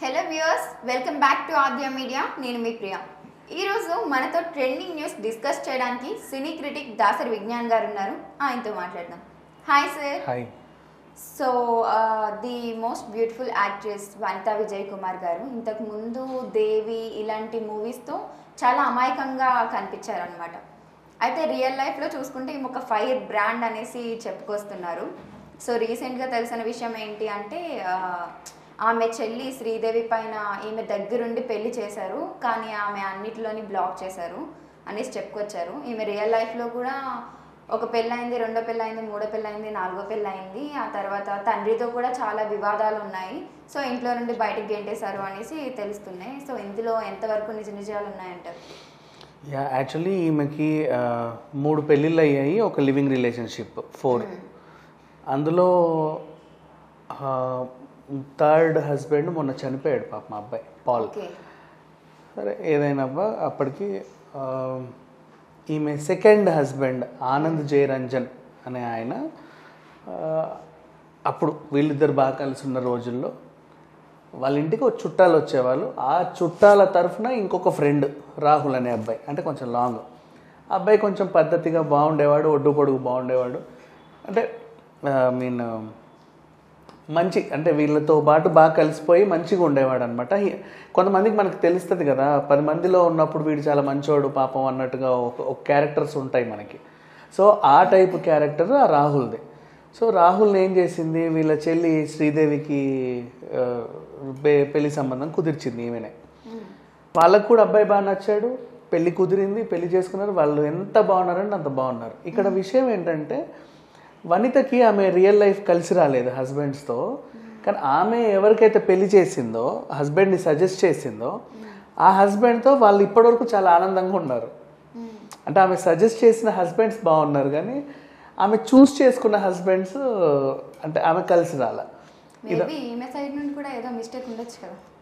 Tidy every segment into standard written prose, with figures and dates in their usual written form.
Hello viewers, welcome back to Aadya media. నేను మీ ప్రియా. ఈరోజు మనతో ట్రెండింగ్ న్యూస్ డిస్కస్ చేయడానికి సినీ క్రిటిక్ దాసరి విజ్ఞాన్ గారు ఉన్నారు. ఆయనతో మాట్లాడదాం. Hi sir. Hi. So the most beautiful actress Vanitha Vijay Kumar గారు ఇంతకు ముందు దేవి ఇలాంటి మూవీస్తో చాలా అమాయకంగా కనిపించారనమాట. అయితే రియల్ లైఫ్లో చూసుకుంటే ఈమె ఒక ఫైర్ బ్రాండ్ అనేసి చెప్పుకొస్తున్నారు. సో రీసెంట్గా తెలిసిన విషయం ఏంటి అంటే ఆమె చెల్లి శ్రీదేవి పైన ఈమె దగ్గరుండి పెళ్లి చేశారు, కానీ ఆమె అన్నిటిలోని బ్లాక్ చేశారు అనేసి చెప్పుకొచ్చారు. ఈమె రియల్ లైఫ్లో కూడా ఒక పెళ్ళయింది, రెండో పెళ్ళయింది, మూడో పెళ్ళయింది, నాలుగో పెళ్ళయింది. ఆ తర్వాత తండ్రితో కూడా చాలా వివాదాలు ఉన్నాయి. సో ఇంట్లో నుండి బయటకు గెంటేశారు అనేసి తెలుస్తున్నాయి. సో ఇందులో ఎంతవరకు నిజాలు ఉన్నాయంటారు? యాక్చువల్లీ ఈమెకి 3 పెళ్ళిళ్ళు అయ్యాయి, ఒక లివింగ్ రిలేషన్షిప్ 4. అందులో థర్డ్ హస్బెండ్ మొన్న చనిపోయాడు పాప, మా అబ్బాయి పాల్. సరే ఏదైనా అప్పటికి ఈమె సెకండ్ హస్బెండ్ ఆనంద్ జయరంజన్ అనే ఆయన అప్పుడు వీళ్ళిద్దరు బాగా కలిసి ఉన్న రోజుల్లో వాళ్ళ ఇంటికి ఒక చుట్టాలు వచ్చేవాళ్ళు. ఆ చుట్టాల తరఫున ఇంకొక ఫ్రెండ్ రాహుల్ అనే అబ్బాయి, అంటే కొంచెం లాంగ్ అబ్బాయి, కొంచెం పద్ధతిగా బాగుండేవాడు, ఒడ్డు పొడుగు బాగుండేవాడు, అంటే మీన్ మంచి, అంటే వీళ్ళతో పాటు బాగా కలిసిపోయి మంచిగా ఉండేవాడు అనమాట. కొంతమందికి మనకు తెలుస్తుంది కదా, 10 మందిలో ఉన్నప్పుడు వీడు చాలా మంచోడు పాపం అన్నట్టుగా ఒక క్యారెక్టర్స్ ఉంటాయి మనకి. సో ఆ టైప్ క్యారెక్టర్ ఆ రాహుల్ది. సో రాహుల్ని ఏం చేసింది, వీళ్ళ చెల్లి శ్రీదేవికి పెళ్లి సంబంధం కుదిర్చింది ఈమెనే. వాళ్ళకు కూడా అబ్బాయి బాగా నచ్చాడు, పెళ్లి కుదిరింది, పెళ్లి చేసుకున్నారు. వాళ్ళు ఎంత బాగున్నారంటే అంత బాగున్నారు. ఇక్కడ విషయం ఏంటంటే వనితకి ఆమె రియల్ లైఫ్ కలిసి రాలేదు హస్బెండ్స్తో, కానీ ఆమె ఎవరికైతే పెళ్లి చేసిందో, హస్బెండ్ని సజెస్ట్ చేసిందో, ఆ హస్బెండ్తో వాళ్ళు ఇప్పటివరకు చాలా ఆనందంగా ఉన్నారు. అంటే ఆమె సజెస్ట్ చేసిన హస్బెండ్స్ బాగున్నారు, కానీ ఆమె చూస్ చేసుకున్న హస్బెండ్స్ అంటే ఆమె కలిసి రాల.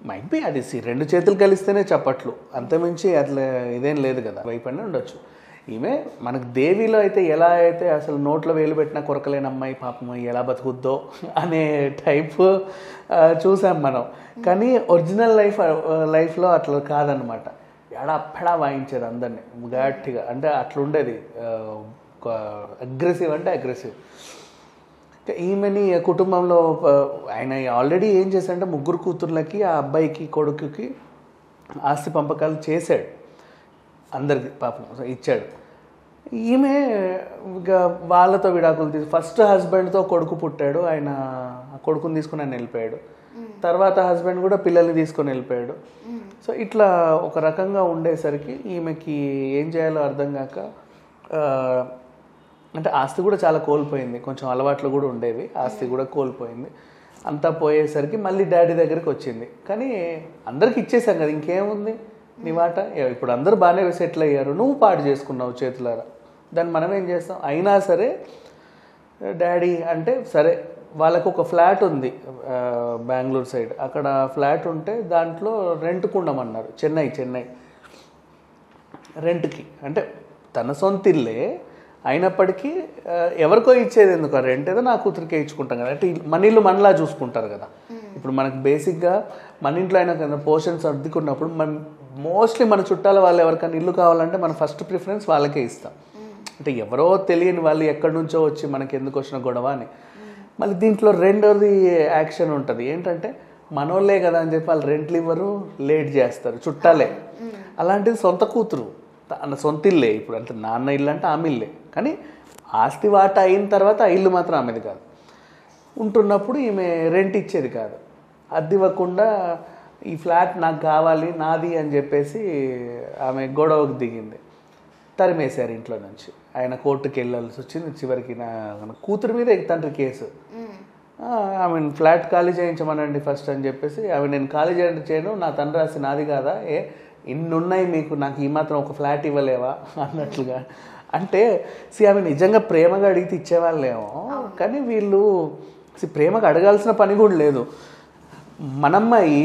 మైట్ బి అది 2 చేతులు కలిస్తేనే చప్పట్లు, అంతమించి అట్లా ఇదేం లేదు కదా, వైపన్నీ ఉండొచ్చు. ఈమె మనకు దేవిలో అయితే ఎలా అయితే అసలు నోట్లో వేలు పెట్టినా కొరకలేని అమ్మాయి పాపం ఎలా బతుకుద్దో అనే టైప్ చూసాం మనం. కానీ ఒరిజినల్ లైఫ్లో అట్లా కాదనమాట. ఎడపెడా వాయించేది అందరినీ గట్టిగా, అంటే అట్లుండేది, అగ్రెసివ్ అంటే అగ్రెసివ్. ఈమెని కుటుంబంలో ఆయన ఆల్రెడీ ఏం చేశాడంటే 3 కూతుర్లకి, ఆ అబ్బాయికి కొడుకుకి ఆస్తి పంపకాలు చేశాడు, అందరికి పాపం ఇచ్చాడు. ఈమె ఇక వాళ్ళతో విడాకులు ఫస్ట్ హస్బెండ్తో కొడుకు పుట్టాడు, ఆయన కొడుకుని తీసుకుని ఆయన వెళ్ళిపోయాడు. తర్వాత హస్బెండ్ కూడా పిల్లల్ని తీసుకొని వెళ్ళిపోయాడు. సో ఇట్లా ఒక రకంగా ఉండేసరికి ఈమెకి ఏం చేయాలో అర్థం కాక, అంటే ఆస్తి కూడా చాలా కోల్పోయింది, కొంచెం అలవాట్లు కూడా ఉండేవి, ఆస్తి కూడా కోల్పోయింది. అంతా పోయేసరికి మళ్ళీ డాడీ దగ్గరికి వచ్చింది. కానీ అందరికి ఇచ్చేసాం కదా, ఇంకేముంది నీ మాట, ఇప్పుడు అందరూ బాగానే సెటిల్ అయ్యారు, నువ్వు పాడు చేసుకున్నావు చేతులారా, దాన్ని మనం ఏం చేస్తాం. అయినా సరే డాడీ అంటే సరే, వాళ్ళకు ఒక ఫ్లాట్ ఉంది బెంగళూరు సైడ్, అక్కడ ఫ్లాట్ ఉంటే దాంట్లో రెంట్కు ఉండమన్నారు. చెన్నై రెంట్కి, అంటే తన సొంత ఇల్లే అయినప్పటికీ ఎవరికో ఇచ్చేది ఎందుకు, రెంట్ ఏదో నా కూతురికే ఇచ్చుకుంటాం కదా, అంటే మన ఇల్లు మనలా చూసుకుంటారు కదా. ఇప్పుడు మనకు బేసిక్గా మన ఇంట్లో అయినా కదా పోర్షన్స్ అద్దెకున్నప్పుడు మోస్ట్లీ మన చుట్టాల వాళ్ళు ఎవరికైనా ఇల్లు కావాలంటే మన ఫస్ట్ ప్రిఫరెన్స్ వాళ్ళకే ఇస్తాం. అంటే ఎవరో తెలియని వాళ్ళు ఎక్కడి నుంచో వచ్చి మనకి ఎందుకు వచ్చిన గొడవ అని. మళ్ళీ దీంట్లో రెండోది యాక్షన్ ఉంటుంది, ఏంటంటే మనోళ్ళే కదా అని చెప్పి వాళ్ళు రెంట్లు ఇవ్వరు, లేట్ చేస్తారు, చుట్టాలే. అలాంటిది సొంత కూతురు, తన సొంత ఇల్లే, ఇప్పుడు అంటే నాన్న ఇల్లు అంటే ఆమె ఇల్లే, కానీ ఆస్తి వాటా అయిన తర్వాత ఆ ఇల్లు మాత్రం ఆమెది కాదు. ఉంటున్నప్పుడు ఈమె రెంట్ ఇచ్చేది కాదు, అద్దె ఇవ్వకుండా ఈ ఫ్లాట్ నాకు కావాలి నాది అని చెప్పేసి ఆమె గొడవకు దిగింది. తరిమేశారు ఇంట్లో నుంచి. ఆయన కోర్టుకి వెళ్ళాల్సి వచ్చింది. చివరికి నా కూతురు మీద తండ్రి కేసు. ఆమె ఫ్లాట్ ఖాళీ చేయించమనండి ఫస్ట్ అని చెప్పేసి, ఆమె నేను ఖాళీ చేయను, నా తండ్రి రాసి నాది కాదా, ఇన్నున్నాయి మీకు, నాకు ఈ మాత్రం ఒక ఫ్లాట్ ఇవ్వలేవా అన్నట్లుగా. అంటే ఆమె నిజంగా ప్రేమగా అడిగితే ఇచ్చేవాళ్ళేమో, కానీ వీళ్ళు ప్రేమగా అడగాల్సిన పని కూడా లేదు. మనమ్మాయి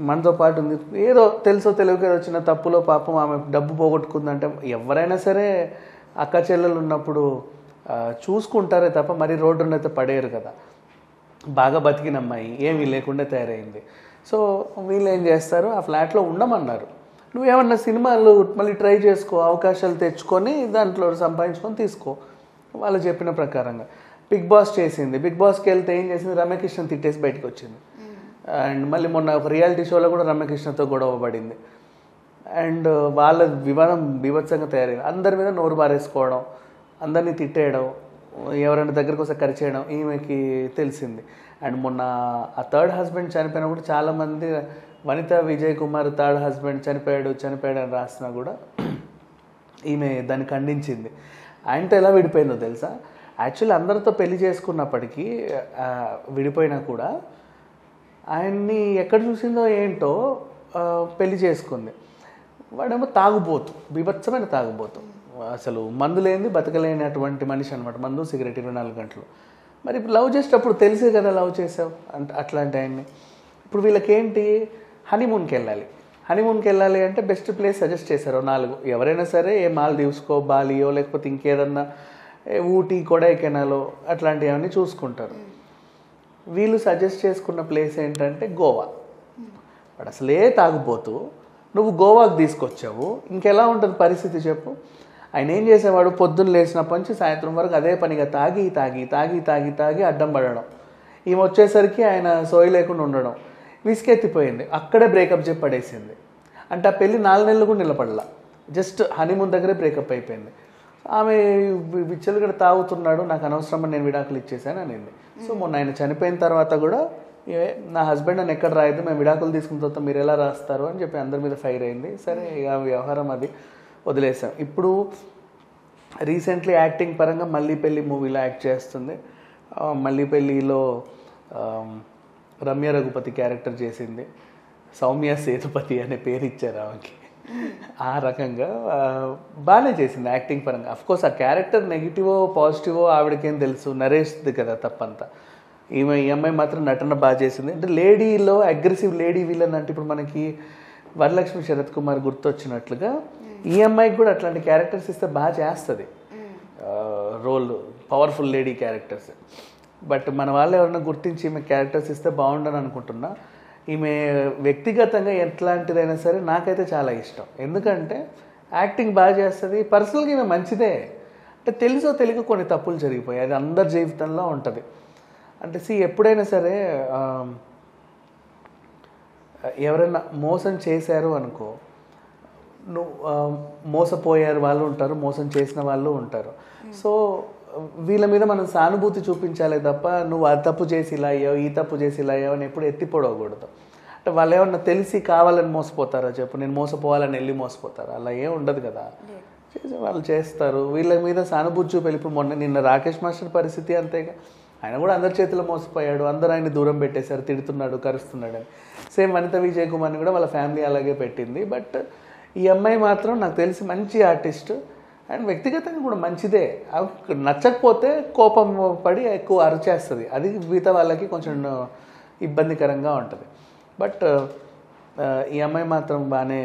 మనతో పాటు ఉంది, ఏదో తెలుసో తెలియక వచ్చిన తప్పులో పాపం ఆమె డబ్బు పోగొట్టుకుందంటే ఎవరైనా సరే అక్క చెల్లెలు ఉన్నప్పుడు చూసుకుంటారే తప్ప మరి రోడ్డునైతే పడేయరు కదా. బాగా బతికిన అమ్మాయి ఏమీ లేకుండా తయారైంది. సో వీళ్ళు ఏం చేస్తారు, ఆ ఫ్లాట్లో ఉండమన్నారు. నువ్వేమన్నా సినిమాలు మళ్ళీ ట్రై చేసుకో, అవకాశాలు తెచ్చుకొని దాంట్లో సంపాదించుకొని తీసుకో వాళ్ళు చెప్పిన ప్రకారంగా. బిగ్ బాస్ చేసింది. బిగ్ బాస్కి వెళ్తే ఏం చేసింది, రమ్యకృష్ణ తిట్టేసి బయటకు వచ్చింది. అండ్ మళ్ళీ మొన్న ఒక రియాలిటీ షోలో కూడా రమ్యకృష్ణతో గొడవ పడింది. అండ్ వాళ్ళ వివాదం బీభత్సంగా తయారైంది. అందరి మీద నోరు బారేసుకోవడం, అందరినీ తిట్టేయడం, ఎవరైనా దగ్గరకు వస్తే కరిచేయడం ఈమెకి తెలిసింది. అండ్ మొన్న ఆ థర్డ్ హస్బెండ్ చనిపోయినా కూడా చాలామంది వనిత విజయ్ కుమార్ థర్డ్ హస్బెండ్ చనిపోయాడు అని రాసినా కూడా ఈమె దాన్ని ఖండించింది. ఆయనతో ఎలా విడిపోయిందో తెలుసా, యాక్చువల్లీ అందరితో పెళ్లి చేసుకున్నప్పటికీ విడిపోయినా కూడా ఆయన్ని ఎక్కడ చూసిందో ఏంటో పెళ్లి చేసుకుంది. వాడేమో తాగుబోతు, బీభత్సమైన తాగుబోతు, అసలు మందు లేనిది బతకలేనటువంటి మనిషి అనమాట. మందు సిగరెట్ 24 గంటలు. మరి ఇప్పుడు లవ్ చేసేటప్పుడు తెలిసే కదా లవ్ చేసావు అంటే అట్లాంటి ఆయన్ని. ఇప్పుడు వీళ్ళకేంటి, హనీమూన్కి వెళ్ళాలి అంటే బెస్ట్ ప్లేస్ సజెస్ట్ చేశారు 4. ఎవరైనా సరే ఏ మాల్దీవ్స్కో, బాలియో, లేకపోతే ఇంకేదన్నా ఊటీ, కొడైకెనాలో అట్లాంటివన్నీ చూసుకుంటారు. వీళ్ళు సజెస్ట్ చేసుకున్న ప్లేస్ ఏంటంటే గోవా. వాడు అసలే తాగుపోతూ నువ్వు గోవాకు తీసుకొచ్చావు, ఇంకెలా ఉంటుంది పరిస్థితి చెప్పు. ఆయన ఏం చేసేవాడు, పొద్దున్న లేచినప్పటి నుంచి సాయంత్రం వరకు అదే పనిగా తాగి తాగి తాగి తాగి తాగి అడ్డం పడడం. ఈమె వచ్చేసరికి ఆయన సోయి లేకుండా ఉండడం. విసుకెత్తిపోయింది, అక్కడే బ్రేకప్ చెప్పి పడేసింది. అంటే ఆ పెళ్ళి 4 నెలలు కూడా నిలబడలా, జస్ట్ హనీమూన్ దగ్గరే బ్రేకప్ అయిపోయింది. ఆమె విచ్చలు కూడా తాగుతున్నాడు, నాకు అనవసరమని నేను విడాకులు ఇచ్చేసాను అనింది. సో మొన్న ఆయన చనిపోయిన తర్వాత కూడా నా హస్బెండ్ నన్ను ఎక్కడ రాయద్దు, మేము విడాకులు తీసుకున్న తర్వాత మీరు ఎలా రాస్తారు అని చెప్పి అందరి మీద ఫైర్ అయింది. సరే ఇక వ్యవహారం అది వదిలేసాం. ఇప్పుడు రీసెంట్లీ యాక్టింగ్ పరంగా మళ్ళీ పెళ్ళి మూవీలో యాక్ట్ చేస్తుంది. మళ్ళీ పెళ్ళిలో రమ్య రఘుపతి క్యారెక్టర్ చేసింది. సౌమ్య సేతుపతి అనే పేరు ఇచ్చారు ఆమెకి. ఆ రకంగా బాగానే చేసింది యాక్టింగ్ పరంగా. అఫ్కోర్స్ ఆ క్యారెక్టర్ నెగిటివో పాజిటివో ఆవిడకేం తెలుసు, నరేష్ది కదా తప్పంతా. ఈ అమ్మాయి మాత్రం నటన బాగా చేసింది. అంటే లేడీలో అగ్రెసివ్ లేడీ విలన్ అంటే ఇప్పుడు మనకి వరలక్ష్మి శరత్ కుమార్ గుర్తొచ్చినట్లుగా ఈ అమ్మాయికి కూడా అట్లాంటి క్యారెక్టర్స్ ఇస్తే బాగా చేస్తుంది role, powerful lady characters. But మన వాళ్ళు ఎవరైనా గుర్తించి ఈమె క్యారెక్టర్స్ ఇస్తే బాగుండని అనుకుంటున్నా. ఈమె వ్యక్తిగతంగా ఎట్లాంటిదైనా సరే నాకైతే చాలా ఇష్టం. ఎందుకంటే యాక్టింగ్ బాగా చేస్తుంది, పర్సనల్గా ఈమె మంచిదే. అంటే తెలుసో తెలియక కొన్ని తప్పులు జరిగిపోయాయి, అది అందరి జీవితంలో ఉంటుంది. అంటే ఎప్పుడైనా సరే ఎవరైనా మోసం చేశారు అనుకో, నువ్వు మోసపోయారు వాళ్ళు ఉంటారు, మోసం చేసిన వాళ్ళు ఉంటారు. సో వీళ్ళ మీద మనం సానుభూతి చూపించాలి తప్ప నువ్వు ఆ తప్పు చేసి ఇలా అయ్యావు, ఈ తప్పు చేసి ఇలా అయ్యావు అని ఎప్పుడు ఎత్తిపడవకూడదు. అంటే వాళ్ళు ఏమన్నా తెలిసి కావాలని మోసపోతారా చెప్పు, నేను మోసపోవాలని వెళ్ళి మోసపోతారా? అలా ఏం ఉండదు కదా, చేసే వాళ్ళు చేస్తారు. వీళ్ళ మీద సానుభూతి చూపి ఇప్పుడు నిన్న రాకేష్ మాస్టర్ పరిస్థితి అంతేగా, ఆయన కూడా అందరి చేతిలో మోసపోయాడు, అందరూ ఆయన దూరం పెట్టేశారు, తిడుతున్నాడు, కరుస్తున్నాడు అని. సేమ్ వనిత విజయ్ కుమార్ని కూడా వాళ్ళ ఫ్యామిలీ అలాగే పెట్టింది. బట్ ఈ అమ్మాయి మాత్రం నాకు తెలిసి మంచి ఆర్టిస్ట్ అండ్ వ్యక్తిగతంగా కూడా మంచిదే. నచ్చకపోతే కోపం పడి ఎక్కువ అరిచేస్తుంది, అది మిగతా వాళ్ళకి కొంచెం ఇబ్బందికరంగా ఉంటుంది. బట్ ఈ అమ్మాయి మాత్రం బాగానే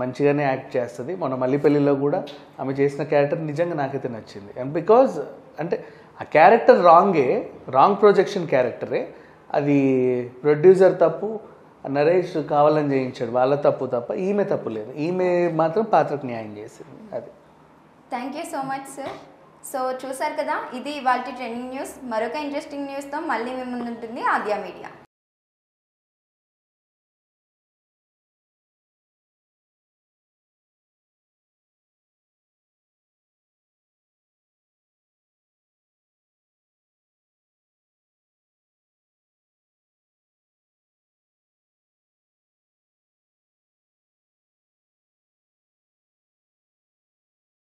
మంచిగానే యాక్ట్ చేస్తుంది. మొన్న మల్లిపల్లిలో కూడా ఆమె చేసిన క్యారెక్టర్ నిజంగా నాకైతే నచ్చింది. అండ్ బికాజ్ అంటే ఆ క్యారెక్టర్ రాంగ్ ప్రొజెక్షన్ క్యారెక్టరే, అది ప్రొడ్యూసర్ తప్పు, నరేష్ కావాలని చేయించాడు, వాళ్ళ తప్పు తప్ప ఈమె తప్పు లేదు. ఈమె మాత్రం పాత్రకు న్యాయం చేసింది. అది. Thank you so much sir. So చూసారు కదా, ఇది ఇవాల్టి ట్రెండింగ్ న్యూస్. మరొక ఇంట్రెస్టింగ్ న్యూస్తో మళ్ళీ మీ ముందు ఉంటుంది ఆద్య మీడియా.